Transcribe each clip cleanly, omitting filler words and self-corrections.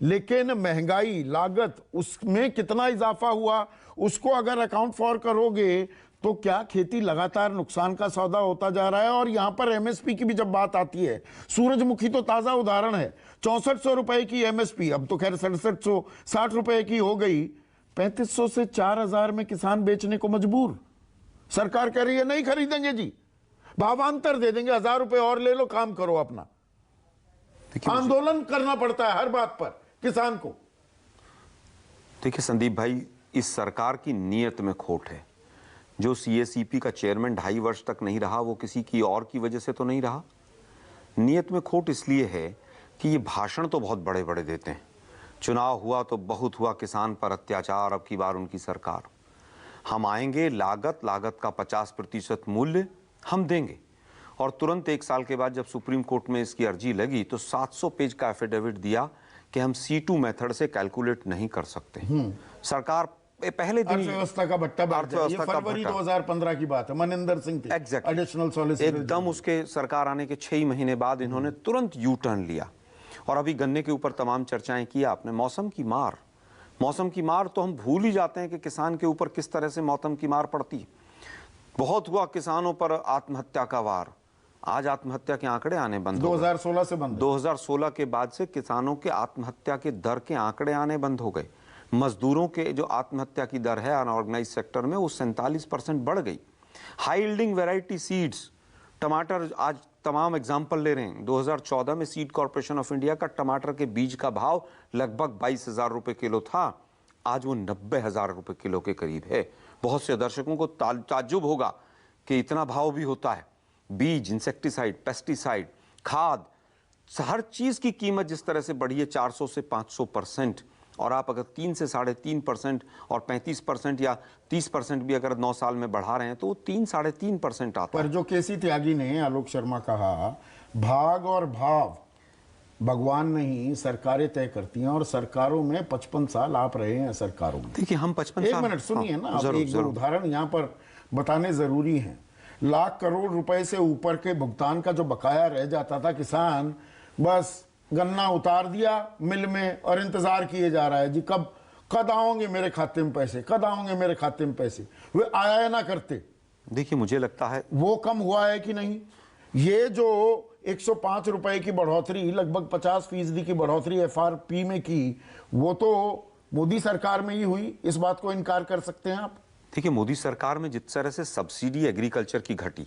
लेकिन महंगाई, लागत, उसमें कितना इजाफा हुआ उसको अगर अकाउंट फॉर करोगे तो क्या खेती लगातार नुकसान का सौदा होता जा रहा है। और यहां पर एमएसपी की भी जब बात आती है, सूरजमुखी तो ताजा उदाहरण है, 6400 रुपए की एमएसपी, अब तो खैर 6760 रुपए की हो गई, 3500 से 4000 में किसान बेचने को मजबूर। सरकार कह रही है नहीं खरीदेंगे जी, भावांतर दे देंगे, 1000 रुपए और ले लो, काम करो अपना। आंदोलन करना पड़ता है हर बात पर किसान को। देखिए संदीप भाई, इस सरकार की नीयत में खोट है। जो सीएसीपी का चेयरमैन 2.5 वर्ष तक नहीं रहा, वो किसी की और की वजह से तो नहीं रहा। नीयत में खोट इसलिए है कि ये भाषण तो बहुत बड़े बड़े देते हैं, चुनाव हुआ तो बहुत हुआ किसान पर अत्याचार, अब की बार उनकी सरकार, हम आएंगे, लागत का 50% मूल्य हम देंगे। और तुरंत 1 साल के बाद जब सुप्रीम कोर्ट में इसकी अर्जी लगी तो 700 पेज का एफिडेविट दिया कि हम C2 मेथड से कैलकुलेट नहीं कर सकते। सरकार पहले दिन अर्थव्यवस्था का भट्टा बैठ गया। ये फरवरी 2015 की बात है, मनिंदर सिंह थे एडिशनल सॉलिसिटर। एकदम उसके सरकार आने के 6 महीने बाद इन्होंने तुरंत यू टर्न लिया। और अभी गन्ने के ऊपर तमाम चर्चाएं की आपने। मौसम की मार तो हम भूल ही जाते हैं कि किसान के ऊपर किस तरह से मौसम की मार पड़ती है। बहुत हुआ किसानों पर आत्महत्या का वार, आज आत्महत्या के आंकड़े आने बंद हो गए। 2016 से बंद। 2016 के बाद से किसानों के आत्महत्या के दर के आंकड़े आने बंद हो गए। मजदूरों के जो आत्महत्या की दर है अनऑर्गेनाइज सेक्टर में, वो 47% बढ़ गई। हाई यील्डिंग वैरायटी सीड्स, टमाटर, आज तमाम एग्जाम्पल ले रहे हैं। 2014 में सीड कॉर्पोरेशन ऑफ इंडिया का टमाटर के बीज का भाव लगभग 22,000 रुपए किलो था, आज वो 90,000 रुपए किलो के करीब है। बहुत से दर्शकों को ताज्जुब होगा कि इतना भाव भी होता है। बीज, इंसेक्टिसाइड, पेस्टिसाइड, खाद, हर चीज की कीमत जिस तरह से बढ़ी है 400 से 500%, और आप अगर 3 से 3.5% और 35% या 30% भी अगर 9 साल में बढ़ा रहे हैं तो 3-3.5% आता है। पर जो केसी त्यागी ने, आलोक शर्मा कहा, भाग और भाव भगवान नहीं, सरकारें तय करती हैं। और सरकारों में 55 साल आप रहे हैं सरकारों में। देखिए हम 55 साल, एक मिनट सुनिए ना, आप एक दो उदाहरण यहाँ पर बताने जरूरी हैं। लाख करोड़ रुपए से ऊपर के भुगतान का जो बकाया रह जाता था, किसान बस गन्ना उतार दिया मिल में और इंतजार किए जा रहा है जी, कब आओगे मेरे खाते में पैसे, कब आओगे मेरे खाते में पैसे। वे आया ना करते। देखिए मुझे लगता है वो कम हुआ है कि नहीं। ये जो 105 रुपए की बढ़ोतरी, लगभग 50% की बढ़ोतरी FRP में की, वो तो मोदी सरकार में ही हुई। इस बात को इनकार कर सकते हैं आप? देखिए मोदी सरकार में जिस तरह से सब्सिडी एग्रीकल्चर की घटी,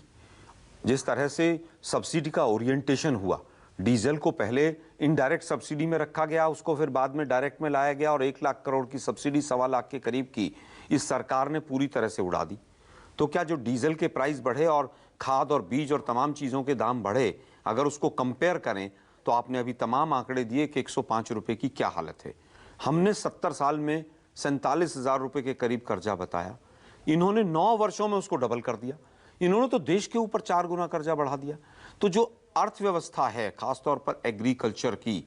जिस तरह से सब्सिडी का ओरिएंटेशन हुआ, डीजल को पहले इनडायरेक्ट सब्सिडी में रखा गया, उसको फिर बाद में डायरेक्ट में लाया गया, और 1 लाख करोड़ की सब्सिडी 1.25 लाख के करीब की इस सरकार ने पूरी तरह से उड़ा दी। तो क्या जो डीजल के प्राइस बढ़े और खाद और बीज और तमाम चीज़ों के दाम बढ़े, अगर उसको कंपेयर करें तो आपने अभी तमाम आंकड़े दिए कि 105 रुपये की क्या हालत है। हमने 70 साल में 47,000 रुपये के करीब कर्जा बताया, इन्होंने 9 वर्षों में उसको डबल कर दिया। इन्होंने तो देश के ऊपर 4 गुना कर्जा बढ़ा दिया। तो जो अर्थव्यवस्था है, खासतौर पर एग्रीकल्चर की,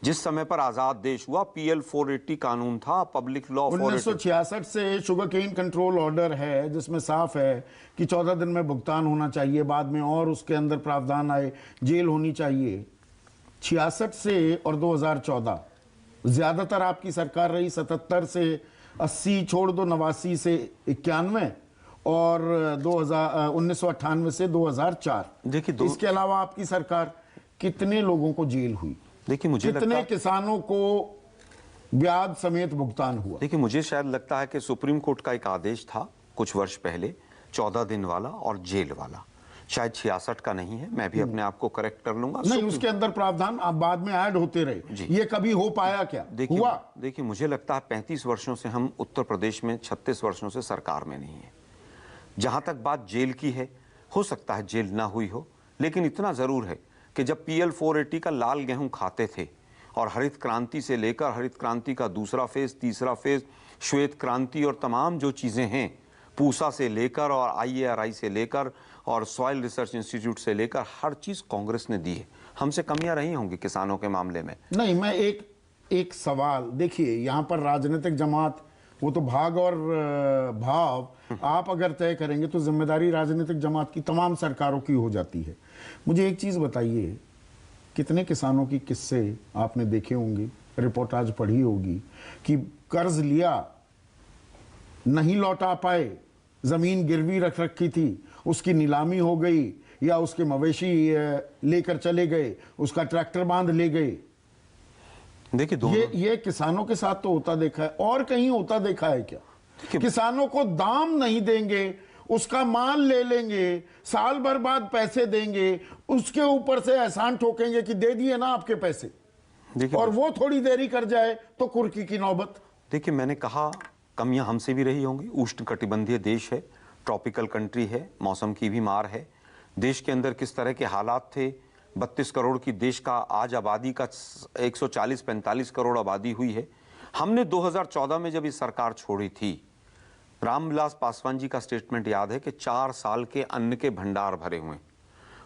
जिस समय पर आजाद देश हुआ, PL 480 कानून था, पब्लिक लॉ 1966 से शुगर केन कंट्रोल ऑर्डर है, जिसमें साफ है कि 14 दिन में भुगतान होना चाहिए। बाद में और उसके अंदर प्रावधान आए, जेल होनी चाहिए। 66 से और 2014 ज्यादातर आपकी सरकार रही। 77 से 80 छोड़ दो, 89 से 91 और 1998 से 2004। देखिए इसके अलावा आपकी सरकार, कितने लोगों को जेल हुई, देखिए मुझे कितने किसानों को ब्याज समेत भुगतान हुआ। देखिए मुझे शायद लगता है कि सुप्रीम कोर्ट का एक आदेश था कुछ वर्ष पहले 14 दिन वाला और जेल वाला, शायद 66 का नहीं है, मैं भी अपने आप को करेक्ट कर लूंगा। नहीं, उसके अंदर प्रावधान आप बाद में ऐड होते रहे। ये कभी हो पाया क्या? हुआ? देखिए मुझे लगता है 35 वर्षों से हम उत्तर प्रदेश में, 36 वर्षों से सरकार में नहीं है। जहां तक बात जेल की है, हो सकता है जेल ना हुई हो, लेकिन इतना जरूर है कि जब PL 480 का लाल गेहूं खाते थे और हरित क्रांति से लेकर, हरित क्रांति का दूसरा फेज, तीसरा फेज, श्वेत क्रांति और तमाम जो चीजें हैं, पूसा से लेकर और IARI से लेकर और सॉइल रिसर्च इंस्टीट्यूट से लेकर, हर चीज कांग्रेस ने दी है। हमसे कमियां रही होंगी किसानों के मामले में। नहीं, मैं एक सवाल, देखिए यहां पर राजनीतिक जमात, वो तो भाग और भाव आप अगर तय करेंगे तो जिम्मेदारी राजनीतिक जमात की तमाम सरकारों की हो जाती है। मुझे एक चीज बताइए, कितने किसानों की किस्से आपने देखे होंगे रिपोर्टाज पढ़ी होगी कि कर्ज लिया, नहीं लौटा पाए, जमीन गिरवी रख रखी थी, उसकी नीलामी हो गई या उसके मवेशी लेकर चले गए, उसका ट्रैक्टर बांध ले गए। देखिए ये किसानों के साथ तो होता देखा है, और कहीं होता देखा है क्या? किसानों को दाम नहीं देंगे, उसका माल ले लेंगे, साल भर बाद पैसे देंगे, उसके ऊपर से एहसान ठोकेंगे कि दे दिए ना आपके पैसे, और वो थोड़ी देरी कर जाए तो कुर्की की नौबत। देखिए, मैंने कहा कमियां हमसे भी रही होंगी। उष्ण कटिबंधीय देश है, ट्रॉपिकल कंट्री है, मौसम की भी मार है। देश के अंदर किस तरह के हालात थे, 32 करोड़ की देश का आज आबादी का 140-45 करोड़ आबादी हुई है। हमने 2014 में जब ये सरकार छोड़ी थी, रामविलास पासवान जी का स्टेटमेंट याद है कि 4 साल के अन्न के भंडार भरे हुए,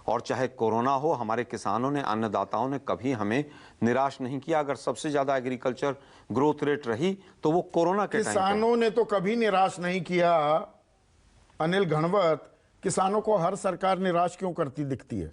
और चाहे कोरोना हो, हमारे किसानों ने, अन्नदाताओं ने कभी हमें निराश नहीं किया। अगर सबसे ज्यादा एग्रीकल्चर ग्रोथ रेट रही तो वो कोरोना के टाइम पे। किसानों ने तो कभी निराश नहीं किया अनिल घनवत। किसानों को हर सरकार निराश क्यों करती दिखती है?